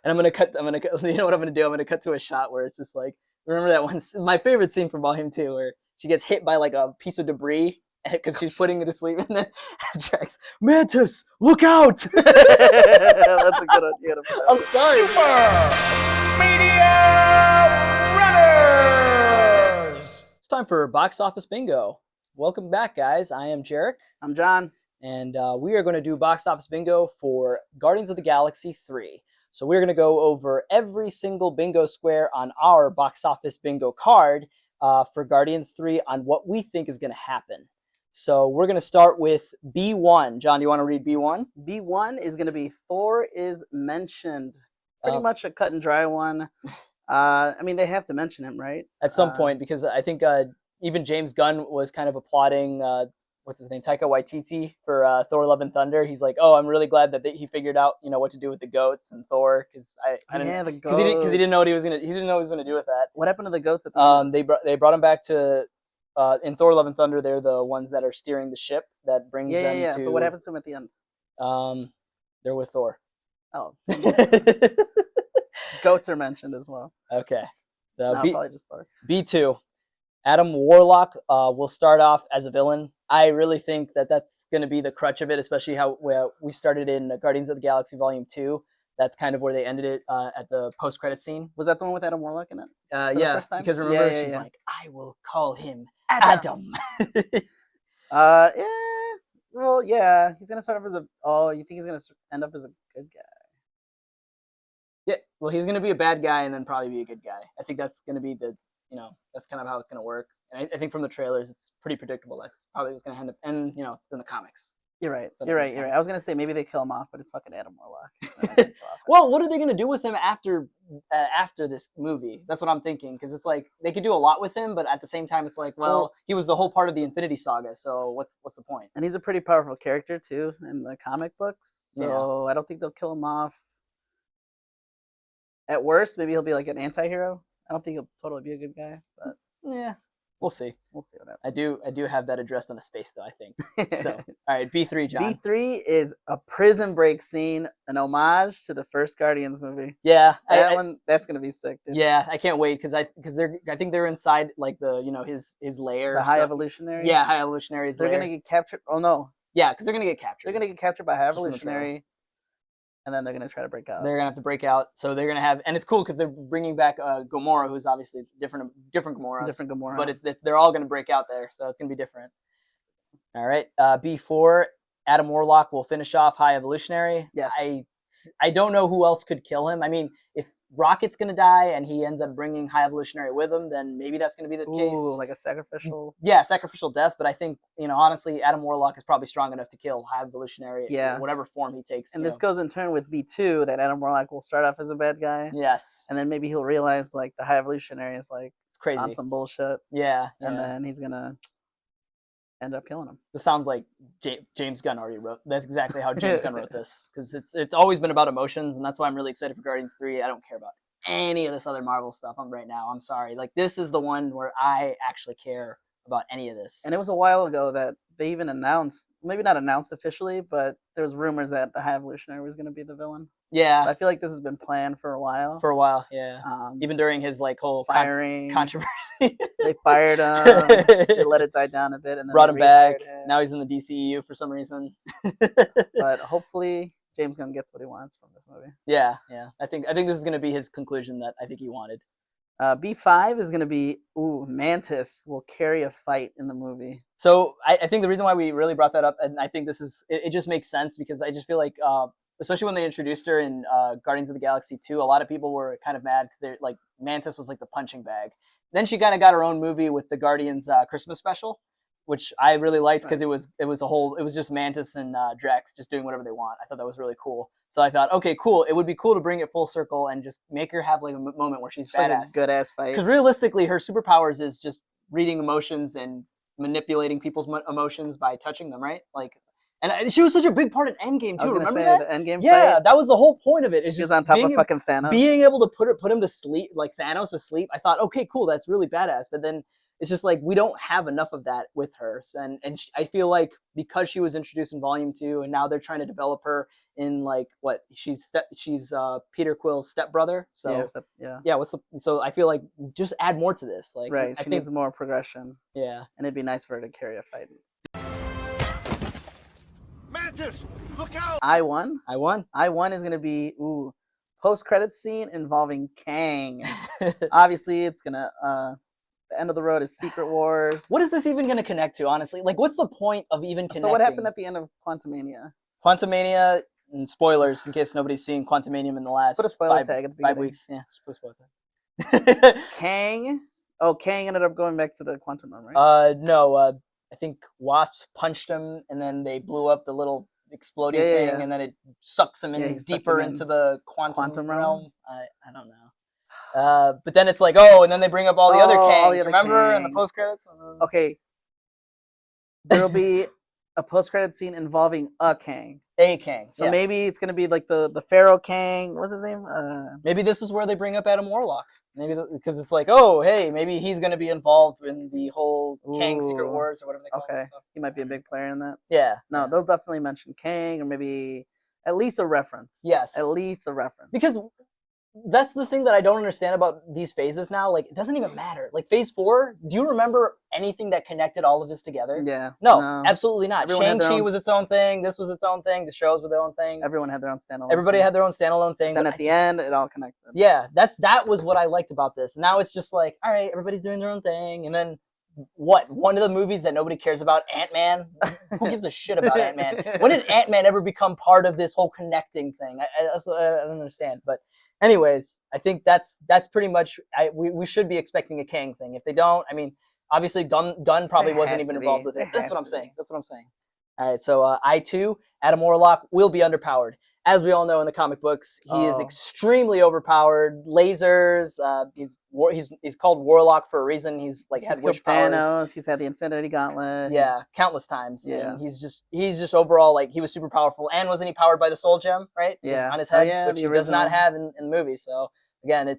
And you know what I'm gonna do? I'm gonna cut to a shot where it's just like, remember that one? My favorite scene from Volume 2 where she gets hit by like a piece of debris because she's putting it to sleep, and then Jack's Mantis, look out! That's a good one. I'm sorry. Super Media Runners. It's time for Box Office Bingo. Welcome back, guys. I am Jarek. I'm John. And we are going to do Box Office Bingo for Guardians of the Galaxy 3. So we're going to go over every single bingo square on our Box Office Bingo card for Guardians 3 on what we think is going to happen. So we're going to start with B1. John, do you want to read B1? B1 is going to be Thor is mentioned. Pretty much a cut and dry one. I mean, they have to mention him, right? At some point, because I think even James Gunn was kind of applauding, what's his name, Taika Waititi for Thor: Love and Thunder. He's like, oh, I'm really glad that he figured out, what to do with the goats and Thor, because the goats. Because he didn't know what he was gonna do with that. What happened to the goats? At the they brought him back to in Thor: Love and Thunder. They're the ones that are steering the ship that brings them to. But what happens to him at the end? They're with Thor. Oh. Goats are mentioned as well. Okay. So probably just Thor. B2. Adam Warlock will start off as a villain. I really think that that's going to be the crutch of it, especially how we started in Guardians of the Galaxy Volume 2. That's kind of where they ended it at the post-credit scene. Was that the one with Adam Warlock in it? Yeah, the first time? Because remember, she's like, I will call him Adam. Well, yeah. He's going to start off as a... Oh, you think he's going to end up as a good guy? Yeah, well, he's going to be a bad guy and then probably be a good guy. I think that's going to be that's kind of how it's going to work. And I think from the trailers, it's pretty predictable. That's probably what's going to end up. And, it's in the comics. You're right. You're right. I was going to say maybe they kill him off, but it's fucking Adam Warlock. Well, what are they going to do with him after this movie? That's what I'm thinking. Because it's like they could do a lot with him, but at the same time, it's like, well, he was the whole part of the Infinity Saga. So what's the point? And he's a pretty powerful character, too, in the comic books. So I don't think they'll kill him off. At worst, maybe he'll be like an anti-hero. I don't think he'll totally be a good guy, but yeah, we'll see. We'll see what happens. I do have that addressed on the space though, I think. So, all right, B3, John. B3 is a prison break scene, an homage to the first Guardians movie. Yeah, that's gonna be sick, dude. Yeah, I can't wait because I think they're inside like the his lair. The High Evolutionary. Yeah, High Evolutionary's lair. They're gonna get captured. Oh no. Yeah, because they're gonna get captured. They're gonna get captured by High Evolutionary. And then they're going to try to break out. They're going to have to break out. So they're going to have... And it's cool because they're bringing back Gamora, who's obviously different Gamora. Different Gamora. But they're all going to break out there. So it's going to be different. All right. B4, Adam Warlock will finish off High Evolutionary. Yes. I don't know who else could kill him. I mean, if Rocket's going to die and he ends up bringing High Evolutionary with him, then maybe that's going to be the case. Like a sacrificial... Yeah, sacrificial death. But I think, honestly, Adam Warlock is probably strong enough to kill High Evolutionary in whatever form he takes. And this goes in turn with B2, that Adam Warlock will start off as a bad guy. Yes. And then maybe he'll realize, like, the High Evolutionary is, like, it's crazy. On some bullshit. Yeah. And then he's going to end up killing him. This sounds like James Gunn already wrote. That's exactly how James Gunn wrote this. Because it's always been about emotions, and that's why I'm really excited for Guardians 3. I don't care about any of this other Marvel stuff right now. I'm sorry. Like, this is the one where I actually care about any of this. And it was a while ago that they even announced, maybe not announced officially, but there was rumors that the High Evolutionary was going to be the villain. Yeah. So I feel like this has been planned for a while. Yeah. Even during his whole firing controversy. They fired him. They let it die down a bit, and then brought him back. Now he's in the DCEU for some reason. But hopefully James Gunn gets what he wants from this movie. Yeah. I think this is going to be his conclusion that I think he wanted. B5 is going to be, Mantis will carry a fight in the movie. So I think the reason why we really brought that up, and I think this is, it just makes sense because I just feel like, especially when they introduced her in Guardians of the Galaxy 2, a lot of people were kind of mad because they're like, Mantis was like the punching bag. Then she kind of got her own movie with the Guardians Christmas special, which I really liked because it was just Mantis and Drax just doing whatever they want. I thought that was really cool. So I thought, okay, cool. It would be cool to bring it full circle and just make her have like a moment where she's just badass. Like a good ass fight. Because realistically, her superpowers is just reading emotions and manipulating people's emotions by touching them, right? Like, and she was such a big part in Endgame too. I was Remember say that? The Endgame yeah, fight? That was the whole point of it. Is she was just on top of fucking Thanos. Being able to put him to sleep, like Thanos to sleep. I thought, okay, cool, that's really badass. But then it's just like we don't have enough of that with her. So, I feel like because she was introduced in Volume 2, and now they're trying to develop her in like what she's Peter Quill's stepbrother. So yeah. So I feel like just add more to this. Like right, I she think needs more progression. yeah, and it'd be nice for her to carry a fight. Mantis, look out! I won. I1 is gonna be post-credit scene involving Kang. Obviously, it's gonna the end of the road is Secret Wars. What is this even going to connect to, honestly? Like, what's the point of even connecting? So what happened at the end of Quantumania? Quantumania, and spoilers in case nobody's seen Quantumania in the last Put a spoiler tag at the 5 beginning. weeks. Yeah, just put a spoiler tag. Kang ended up going back to the quantum realm, right? No, I think Wasp punched him, and then they blew up the little exploding thing, and then it sucks him in deeper into the quantum realm. I don't know. But then it's like, and then they bring up all the other Kangs, remember, in the post credits. Okay, there will be a post credit scene involving a Kang. A Kang. So maybe it's gonna be like the Pharaoh Kang. What's his name? Maybe this is where they bring up Adam Warlock. Maybe because it's like, hey, maybe he's gonna be involved in the whole Kang Secret Wars or whatever they call it. Okay, he might be a big player in that. Yeah. No, they'll definitely mention Kang, or maybe at least a reference. Yes. At least a reference. Because that's the thing that I don't understand about these phases now. Like, it doesn't even matter. Like, phase 4, do you remember anything that connected all of this together? Yeah. No, absolutely not. Everyone Shang-Chi was its own thing. This was its own thing. The shows were their own thing. Everyone had their own standalone. Everybody had their own standalone thing. Then at the end, it all connected. Yeah, that was what I liked about this. Now it's just like, all right, everybody's doing their own thing. And then what? One of the movies that nobody cares about, Ant-Man? Who gives a shit about Ant-Man? When did Ant-Man ever become part of this whole connecting thing? I don't understand. But anyways, I think that's pretty much. We should be expecting a Kang thing. If they don't, I mean, obviously Gunn probably wasn't even involved with it. That's what I'm saying. That's what I'm saying. All right, so I2, Adam Warlock will be underpowered. As we all know in the comic books, he is extremely overpowered. Lasers. He's called Warlock for a reason. He's had wish powers. Thanos. He's had the Infinity Gauntlet. Yeah, countless times. Yeah, and he's just overall like he was super powerful. And wasn't he powered by the Soul Gem? Right. Yeah, on his head, which he does not have in the movie. So again,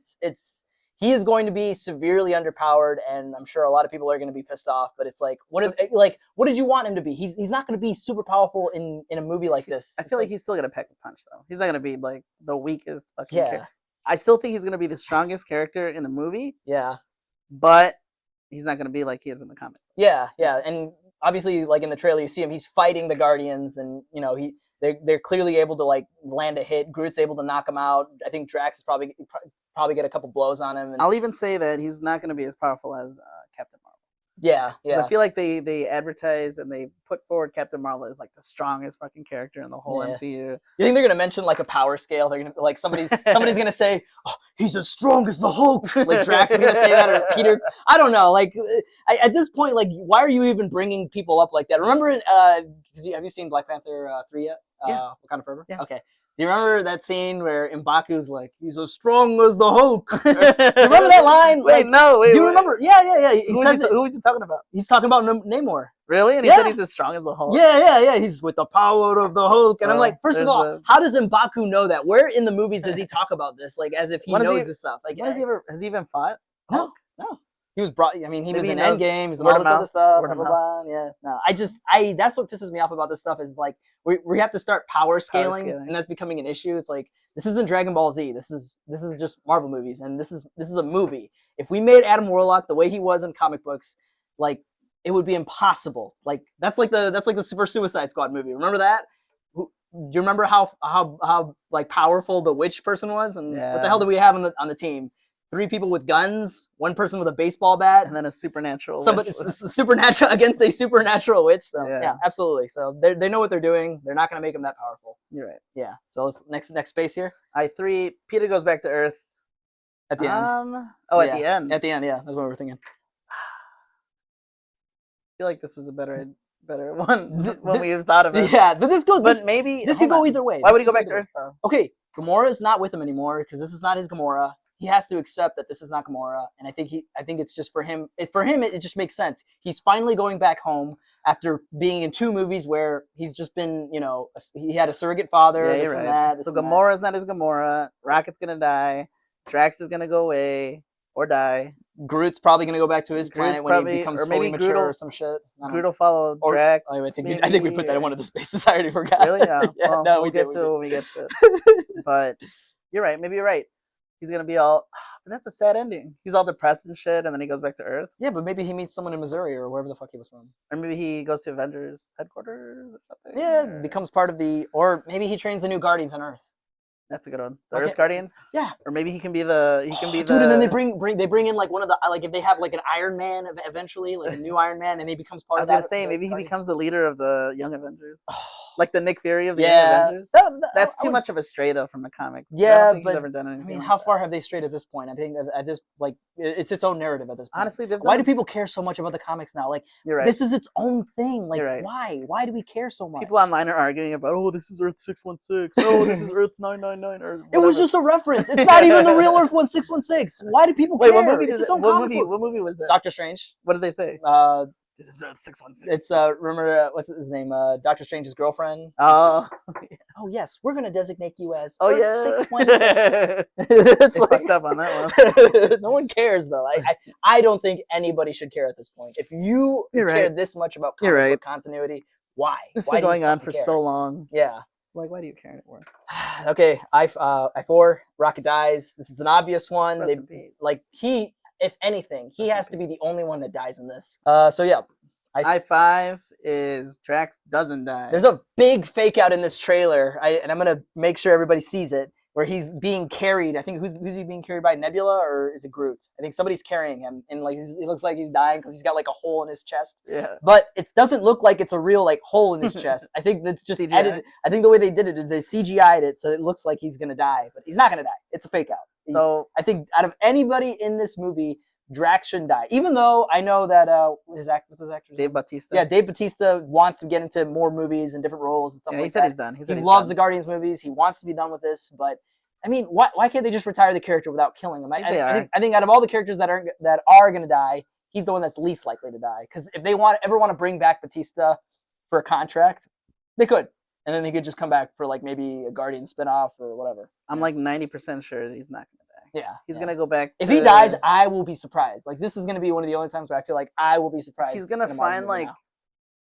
he is going to be severely underpowered, and I'm sure a lot of people are going to be pissed off. But it's like, what did you want him to be? He's not going to be super powerful in a movie like this. I feel like he's still going to pack a punch, though. He's not going to be like the weakest fucking character. I still think he's going to be the strongest character in the movie. Yeah, but he's not going to be like he is in the comic. Yeah, and obviously, like in the trailer, you see him. He's fighting the Guardians, and they're clearly able to like land a hit. Groot's able to knock him out. I think Drax is probably get a couple blows on him. And I'll even say that he's not going to be as powerful as Captain Marvel. Yeah. I feel like they advertise and they put forward Captain Marvel as like the strongest fucking character in the whole MCU. You think they're gonna mention like a power scale? They're gonna like somebody's gonna say, "Oh, he's as strong as the Hulk." Like Drax is gonna say that, or Peter. I don't know. Like at this point, like why are you even bringing people up like that? Remember, have you seen Black Panther 3 yet? Yeah. Wakanda Forever. Yeah. Okay. Do you remember that scene where M'Baku's like, he's as strong as the Hulk? Do you remember that line? Wait, no. Wait, do you remember? Yeah. Who is he talking about? He's talking about Namor. Really? And he said he's as strong as the Hulk? Yeah. He's with the power of the Hulk. And I'm like, first of all, how does M'Baku know that? Where in the movies does he talk about this? Like, as if he knows this stuff. Like, has he even fought? No. He was brought. I mean, he was in Endgame. He was in all this other stuff. Blah, blah, blah. Yeah. No. That's what pisses me off about this stuff is like we have to start power scaling, and that's becoming an issue. It's like this isn't Dragon Ball Z. This is just Marvel movies, and this is a movie. If we made Adam Warlock the way he was in comic books, like it would be impossible. Like that's like the Super Suicide Squad movie. Remember that? Do you remember how like powerful the witch person was, and what the hell do we have on the team? 3 people with guns, 1 person with a baseball bat, and then a supernatural witch. Supernatural against a supernatural witch. So yeah, absolutely. So they know what they're doing. They're not going to make them that powerful. You're right. Yeah. So let's next space here. I3. Peter goes back to Earth at the end. At the end. At the end. Yeah, that's what we're thinking. I feel like this was a better one when we thought of it. Yeah, but this could go either way. Why would he go back to Earth though? Okay, Gamora's not with him anymore because this is not his Gamora. He has to accept that this is not Gamora, and I think it's just for him. It just makes sense. He's finally going back home after being in 2 movies where he's just been, he had a surrogate father. Yeah, you're right. So Gamora's not his Gamora. Rocket's gonna die. Drax is gonna go away, or die. Groot's probably gonna go back to his Groot's planet when probably- he becomes or maybe fully mature Groot will- or some shit. I don't Groot know. will follow Or- Drax. Oh, I think we put that in one of the spaces. I already forgot. Really? Yeah. Yeah, Well, no, we'll we get did, to it when we get to it. But you're right. Maybe you're right. He's gonna be all. But that's a sad ending. He's all depressed and shit, and then he goes back to Earth, Yeah, but maybe he meets someone in Missouri or wherever the fuck he was from. or maybe he goes to Avengers headquarters or something. Yeah, or- becomes part of the, or maybe he trains the new Guardians on Earth. That's a good one. The Okay. Earth Guardians. Yeah. Or maybe he can be the. Dude, and then they bring in like one of the, like if they have like an Iron Man eventually, like a new Iron Man, and he becomes part I of was that. gonna say maybe he Guardians. becomes the leader of the Young Avengers, like the Nick Fury of the Yeah. Young Avengers. That's I too would- much of a stray though from the comics. I Yeah, don't think but he's ever done I anything. mean, like how that. far have they strayed at this point? I think at this, like, it's its own narrative at this point. Honestly, they've Why done. do people care so much about the comics now? Like, You're right. this is its own thing. Like, You're right. why? Why do we care so much? People online are arguing about, oh, this is Earth 616. Oh, this is Earth 999. Or It was whatever. just a reference. It's not even the real Earth 1616. Why do people Wait, care? what movie? It's its own What comic movie? book. What movie was that? Doctor Strange. What did they say? This is Earth 616. It's remember what's his name? Doctor Strange's girlfriend. Oh, Oh yes, we're gonna designate you as oh Earth yeah. 616. It's It's like, fucked up on that one. no one cares though. I don't think anybody should care at this point. If you You're care right. this much about You're comic right. book continuity, why? It's Why been do you going on fucking for care? so long. Yeah. Like, why do you care anymore? Okay. I4. Rocket dies. This is an obvious one. Rest in peace. Like he, if anything, he Rest in has to be peace. the only one that dies in this. So yeah. I5 is Drax doesn't die. There's a big fake out in this trailer, and I'm gonna make sure everybody sees it, where he's being carried. I think who's he being carried by? Nebula or is it Groot? I think somebody's carrying him, and like he looks like he's dying because he's got like a hole in his chest. Yeah. But it doesn't look like it's a real like hole in his chest. I think that's just CGI? edited. I think the way they did it is they CGI'd it so it looks like he's gonna die, but he's not gonna die. It's a fake out. So I think out of anybody in this movie, Drax shouldn't die. Even though I know that what's his actor's Dave name? Bautista. Yeah, Dave Bautista wants to get into more movies and different roles and stuff Yeah, like he said that. he's done. He He said he's loves done. the Guardians movies. He wants to be done with this, but I mean, why can't they just retire the character without killing him? I think out of all the characters that are going to die, he's the one that's least likely to die. Because if they ever want to bring back Batista for a contract, they could, and then he could just come back for like maybe a Guardian spinoff or whatever. I'm like 90% sure that he's not gonna die. Yeah, He's yeah. gonna go back. If he dies, I will be surprised. Like this is going to be one of the only times where I feel like I will be surprised. he's gonna in a Marvel find movie like now.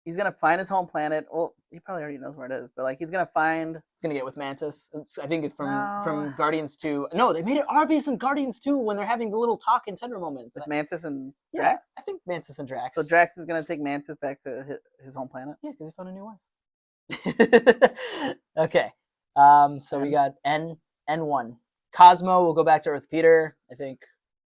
he's gonna find his home planet. Well, he probably already knows where it is, but like he's gonna find. It's gonna get with Mantis. I think it's from No. Guardians 2. No, they made it obvious in Guardians 2 when they're having the little talk and tender moments. With Mantis and Yeah, Drax. I think Mantis and Drax. So Drax is gonna take Mantis back to his home planet. Yeah, because he found a new wife. Okay. So we got N1. Cosmo will go back to Earth Peter. I think.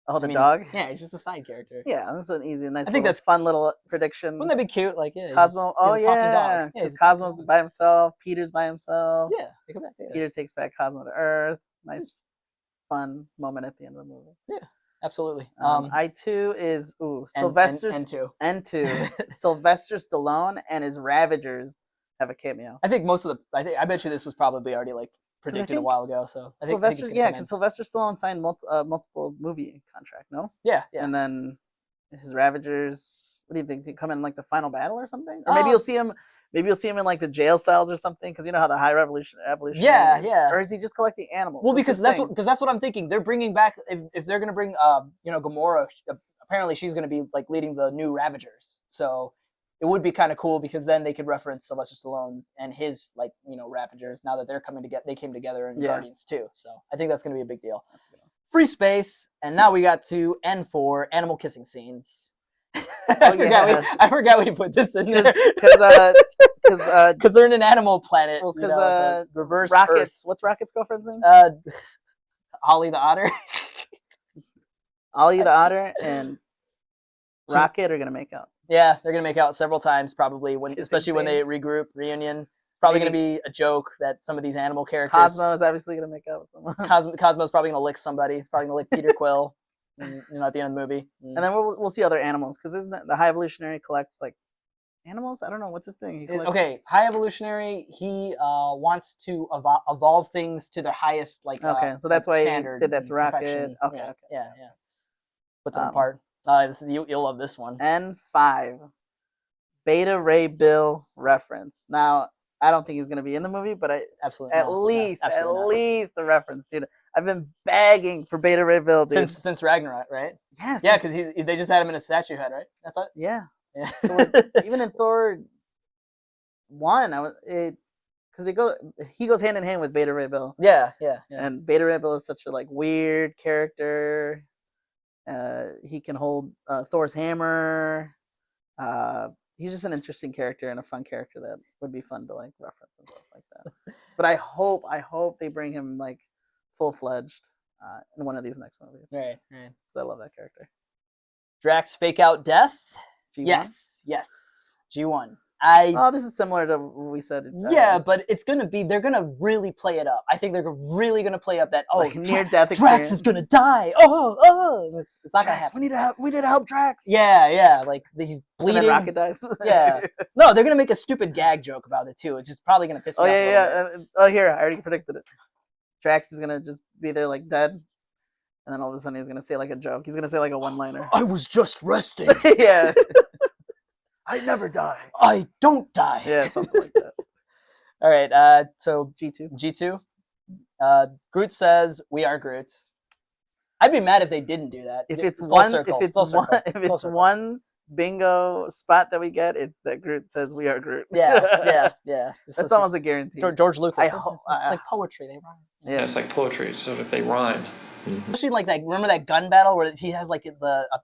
Oh, the I mean, dog. Yeah, he's just a side character. Yeah, that's an easy, nice. I think that's fun little prediction. Wouldn't that be cute? Like, yeah. Cosmo. Oh he's a talking dog. yeah, Yeah, because he's a talking Cosmo's dog. by himself. Peter's by himself. Yeah, they come back together. Peter takes back Cosmo to Earth. Nice, fun moment at the end of the movie. Absolutely. I2 is Sylvester N2. N2. Sylvester Stallone and his Ravagers have a cameo. I think most of the. I bet you this was probably already like predicted a think while ago. So I think Sylvester, it's gonna yeah, come in. because Sylvester Stallone signed multiple movie contract, no? Yeah. And then his Ravagers. What do you think? They come in like the final battle or something? Or maybe you'll see him. Maybe you'll see him in like the jail cells or something. Because you know how the High Revolution. Yeah, yeah. Or is he just collecting animals? Well, What's because his that's thing? that's what I'm thinking. They're bringing back if they're gonna bring Gamora. Apparently, she's gonna be like leading the new Ravagers. So it would be kind of cool because then they could reference Sylvester Stallone's and his Ravagers now that they're coming together. They came together in Guardians too. So I think that's gonna be a big deal. That's a good one. Free space, and now we got to N4 animal kissing scenes. yeah. I forgot we put this in there Because they're in an animal planet. Well, you 'cause, know, the reverse Rockets. What's Rocket's girlfriend's name? Earth. Ollie the otter. Ollie the Otter and Rocket are gonna make out. Yeah, they're gonna make out several times probably Kissing especially when they scenes. regroup, reunion. It's probably gonna Maybe- be a joke that some of these animal characters. Cosmo is obviously gonna make out with someone. Cosmo's probably gonna lick somebody. He's probably gonna lick Peter Quill. At the end of the movie. And then we'll see other animals because isn't the High Evolutionary collects like animals? I don't know what's his thing. He collects, Okay, High Evolutionary. He wants to evolve things to their highest Okay, so that's why he standard did that to and Rocket. perfection. Okay, yeah, okay. yeah. Put them Um, apart. You'll love this one. N5 Beta Ray Bill reference. Now I don't think he's gonna be in the movie, but Absolutely. at not. No, least absolutely not. a reference, dude. I've been begging for Beta Ray Bill, dude. since Ragnarok, right? Yeah, Yeah, because they just had him in a statue head, right? That's it. yeah. Yeah. So, like, even in Thor 1, he goes hand in hand with Beta Ray Bill. yeah. And Beta Ray Bill is such a like weird character. He can hold Thor's hammer. He's just an interesting character and a fun character that would be fun to like reference and stuff like that. But I hope they bring him like full-fledged in one of these next movies. Right. I love that character. Drax fake out death. G1? Yes. G1. Oh, this is similar to what we said. Yeah, but they're gonna really play it up. I think they're really gonna play up that like near-death experience. Drax is gonna die. Oh, it's not gonna happen. We need to help Drax. Yeah, like he's bleeding. And then Rocket dies. Yeah. No, they're gonna make a stupid gag joke about it too. It's just probably gonna piss me off. Yeah. Here, I already predicted it. Drax is gonna just be there like dead, and then all of a sudden he's gonna say like a joke. He's gonna say like a one-liner. I was just resting. Yeah. I never die. I don't die. Yeah, something like that. All right. So G2. G2. Groot says, "We are Groot." I'd be mad if they didn't do that. If it's Full one, circle, if it's full one, circle, if full it's circle. one bingo spot that we get, it's that Groot says we are Groot. Yeah. That's almost a guarantee. George Lucas. I It's hope- like poetry. They rhyme. Yeah. It's like poetry, so if they rhyme. Especially like that. Remember that gun battle where he has like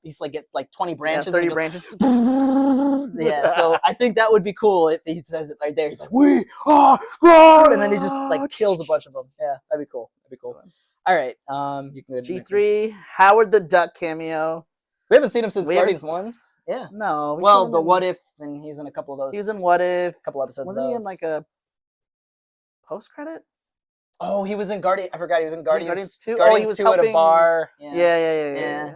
he's like get like 20 branches. Yeah, 30 and he branches. goes, yeah. So I think that would be cool if he says it right there. He's like, "We are Groot," and then he just like kills a bunch of them. Yeah, that'd be cool. All right. You can go to the next one. G3, Howard the Duck cameo. We haven't seen him since We haven't- Guardians 1. Yeah. No. Well, the What If, and he's in a couple of those. He was in What If. couple episodes. Wasn't of he those. in like a post-credit? Oh, he was in Guardian. I forgot he was in Guardians 2? Guardians he was 2 at a helping- bar. Yeah.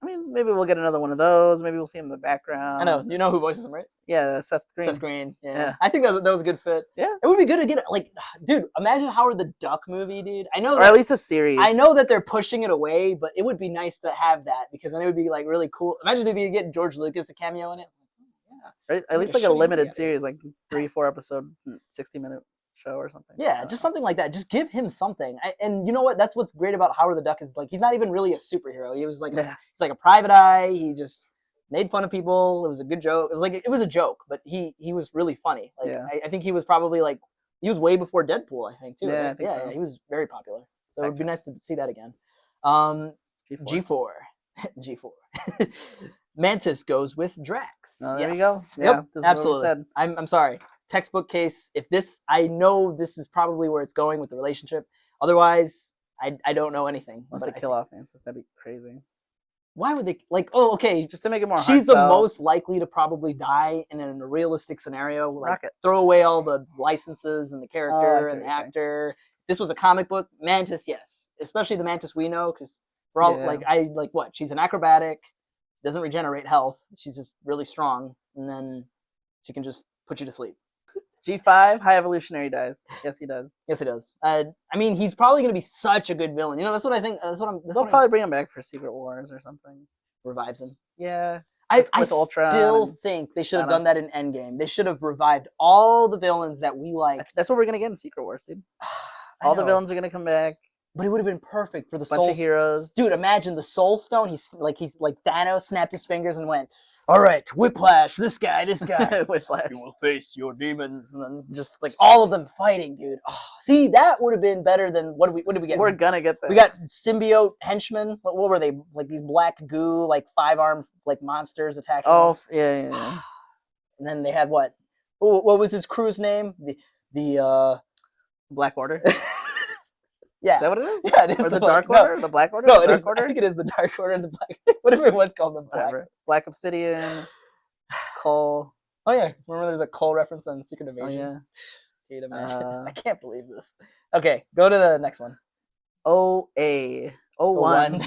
I mean, maybe we'll get another one of those. Maybe we'll see him in the background. I know. You know who voices him, right? Yeah, Seth Green. Seth Green. Yeah. Yeah. I think that was a good fit. Yeah. It would be good to get like, dude. Imagine Howard the Duck movie, dude. I know. Or at least a series. I know that they're pushing it away, but it would be nice to have that because then it would be like really cool. Imagine if you get George Lucas to cameo in it. Yeah. Right? At least like a limited series, like 3-4 episode, 60-minute show or something. Yeah, just something like that. Just give him something. And you know what? That's what's great about Howard the Duck is like he's not even really a superhero. He was like he's like a private eye. He just made fun of people. It was a good joke. It was a joke, but he was really funny. Like I think he was probably like he was way before Deadpool. I think too. Yeah, right? I think so. Yeah, he was very popular. So it would be nice to see that again. G4. G4. Mantis goes with Drax. Oh, there you go. Yeah, Yep, this is absolutely. what we said. I'm sorry. Textbook case. If this, I know this is probably where it's going with the relationship. Otherwise, I don't know anything. Unless they kill off Mantis, that'd be crazy. Why would they like? Oh, okay. Just to make it more. She's the heartfelt. most likely to probably die in a realistic scenario. Like Rocket. throw away all the licenses and the character that's and the what you're actor. If this was a comic book, Mantis, yes, especially the Mantis we know because we're all like what? She's an acrobatic, doesn't regenerate health. She's just really strong, and then she can just put you to sleep. G5, High Evolutionary dies. Yes, he does. Yes, he does. I mean, he's probably going to be such a good villain. You know, that's what I think. That's what I'm. They'll probably bring him back for Secret Wars or something. Revives him. Yeah. I Ultron still and think they should have Thanos. done that in Endgame. They should have revived all the villains that we like. That's what we're gonna get in Secret Wars, dude. I All the know, villains are gonna come back. but it would have been perfect for the Bunch Soul of heroes. Dude, imagine the Soul Stone. He's like Thanos snapped his fingers and went, "All right, Whiplash, this guy." Whiplash. You will face your demons, and then just like all of them fighting, dude. Oh, see, that would have been better than what did we get? We're gonna get that. We got symbiote henchmen. What were they? Like these black goo, like 5-armed like monsters attacking. Oh, them. yeah. And then they had what? What was his crew's name? The Black Order. yeah. Is that what it is? Yeah, it is Or the Black- Dark Order? The Black Order? No, the it Dark is. Order? I think it is the Dark Order and the Black. Whatever it was called, the Black. Whatever. Black Obsidian, Cole. Oh yeah, remember there's a Cole reference on Secret Invasion. Oh yeah. Dude, imagine. Uh, I can't believe this. Okay, go to the next one. OA. 01.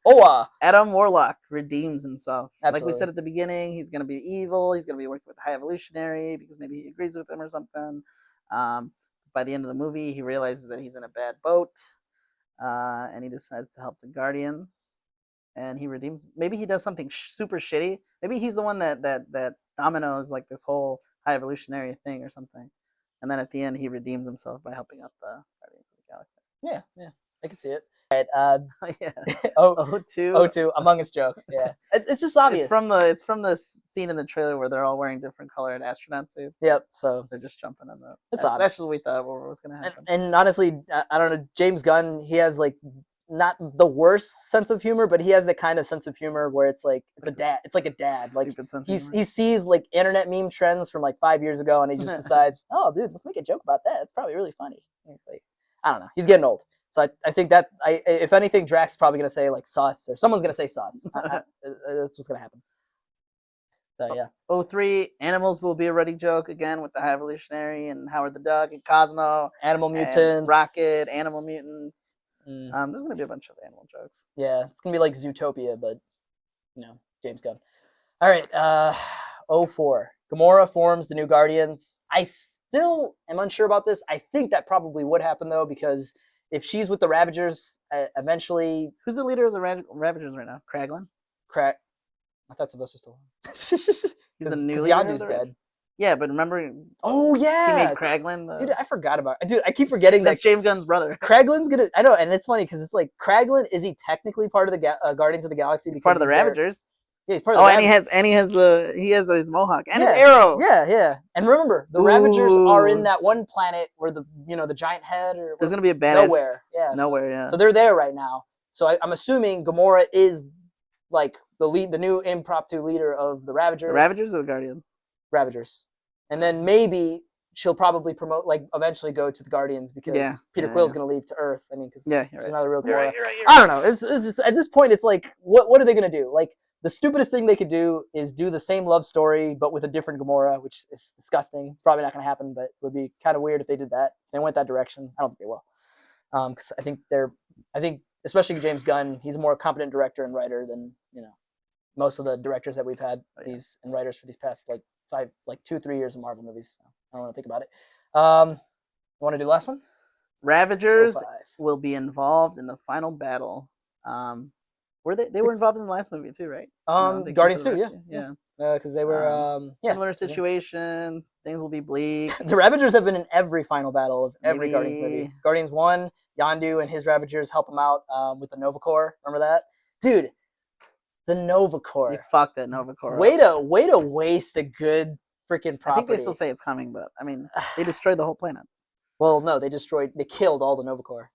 Oa. Adam Warlock redeems himself. Like we Absolutely. said at the beginning, he's going to be evil. He's going to be working with the High Evolutionary because maybe he agrees with him or something. By the end of the movie, he realizes that he's in a bad boat, and he decides to help the Guardians. And he redeems. Maybe he does something super shitty. Maybe he's the one that dominoes like this whole High Evolutionary thing or something. And then at the end, he redeems himself by helping out the Guardians of the Galaxy. Yeah. I can see it. All right. Yeah. Oh, O2. O2, Among Us joke. Yeah, it's just obvious. It's from the scene in the trailer where they're all wearing different colored astronaut suits. Yep. So They're just jumping in the. It's odd. That's just what we thought was going to happen. and honestly, I don't know. James Gunn, he has like not the worst sense of humor, but he has the kind of sense of humor where it's like it's a dad. It's like a dad. Like Stupid sense of humor. he sees like internet meme trends from like 5 years ago, and he just decides, oh, dude, let's make a joke about that. It's probably really funny. And it's like, I don't know. He's getting old. So I think that if anything, Drax is probably gonna say like sauce, or someone's gonna say sauce. That's what's gonna happen. So yeah. O3, animals will be a running joke again with the High Evolutionary and Howard the Duck and Cosmo, Animal and mutants, Rocket, animal mutants. Mm. There's gonna be a bunch of animal jokes. Yeah, it's gonna be like Zootopia, but James Gunn. All right, 04. Gamora forms the new Guardians. I still am unsure about this. I think that probably would happen though, because if she's with the Ravagers, eventually. Who's the leader of the Ravagers right now? Kraglin? I thought Sylvester Stallone. He's the new leader. Yondu's dead. Yeah, but remember. Oh yeah, he made Kraglin. Dude, I forgot about it. Dude, I keep forgetting that's James Gunn's brother. Kraglin's gonna. I know, and it's funny because it's like Kraglin. Is he technically part of the Guardians of the Galaxy? He's part of the Ravagers. Yeah, he's part of the Ravagers. and he has his mohawk and his arrow. Yeah. And remember, the Ravagers are in that one planet where the giant head or there's gonna be a badass nowhere. Yeah, nowhere. Yeah. So they're there right now. So I'm assuming Gamora is like the new impromptu leader of the Ravagers. The Ravagers or the Guardians? Ravagers. And then maybe she'll probably promote, like, eventually go to the Guardians because Peter Quill's going to leave to Earth. I mean, because he's not a real Gamora. You're right. I don't know. It's at this point, it's like, what are they going to do? Like, the stupidest thing they could do is do the same love story, but with a different Gamora, which is disgusting. Probably not going to happen, but it would be kind of weird if they did that. They went that direction. I don't think they will. Because I think especially James Gunn, he's a more competent director and writer than, most of the directors that we've had and writers for these past 2-3 years of Marvel movies. So I don't want to think about it. You want to do the last one? Ravagers will be involved in the final battle. Were they were involved in the last movie too, right? Guardians 2, yeah. Because they were similar situation. Things will be bleak. The Ravagers have been in every final battle of every Guardians movie. Guardians 1, Yondu and his Ravagers help him out with the Nova Corps. Remember that? Dude, the Nova Corps. They fucked that Nova Corps. Way to waste a good freaking property. I think they still say it's coming, but I mean, they destroyed the whole planet. Well, no, they killed all the Nova Corps.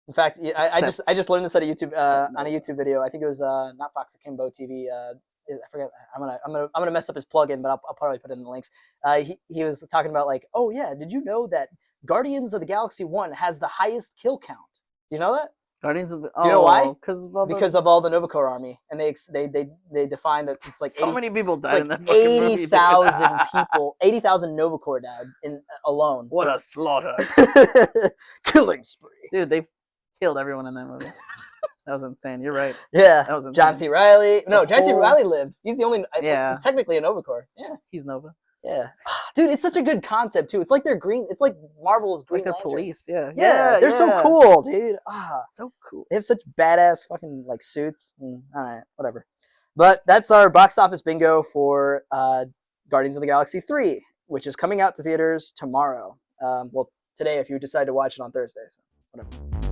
In fact, I just learned this at a YouTube on a YouTube video. I think it was not Fox Akimbo TV. I forget. I'm gonna mess up his plugin, but I'll probably put it in the links. He was talking about like, oh yeah, did you know that Guardians of the Galaxy 1 has the highest kill count? Do you know that? Guardians of the. Do you know why? Because of all the Nova Corps army, and they define that it's like so many people died in that 80,000 people, 80,000 Nova Corps died alone. What a slaughter! Killing spree, dude. They killed everyone in that movie. That was insane. You're right. Yeah, that was insane. John C. Reilly. No, John C. Reilly lived. He's the only. Yeah, technically a Nova Corps. Yeah, he's Nova. Yeah, dude, it's such a good concept too. It's like they're green. It's like Marvel's Green Lantern. Police. Yeah, they're so cool, dude. So cool. They have such badass fucking like suits. All right, whatever. But that's our box office bingo for Guardians of the Galaxy 3, which is coming out to theaters tomorrow. Well, today if you decide to watch it on Thursday. So whatever.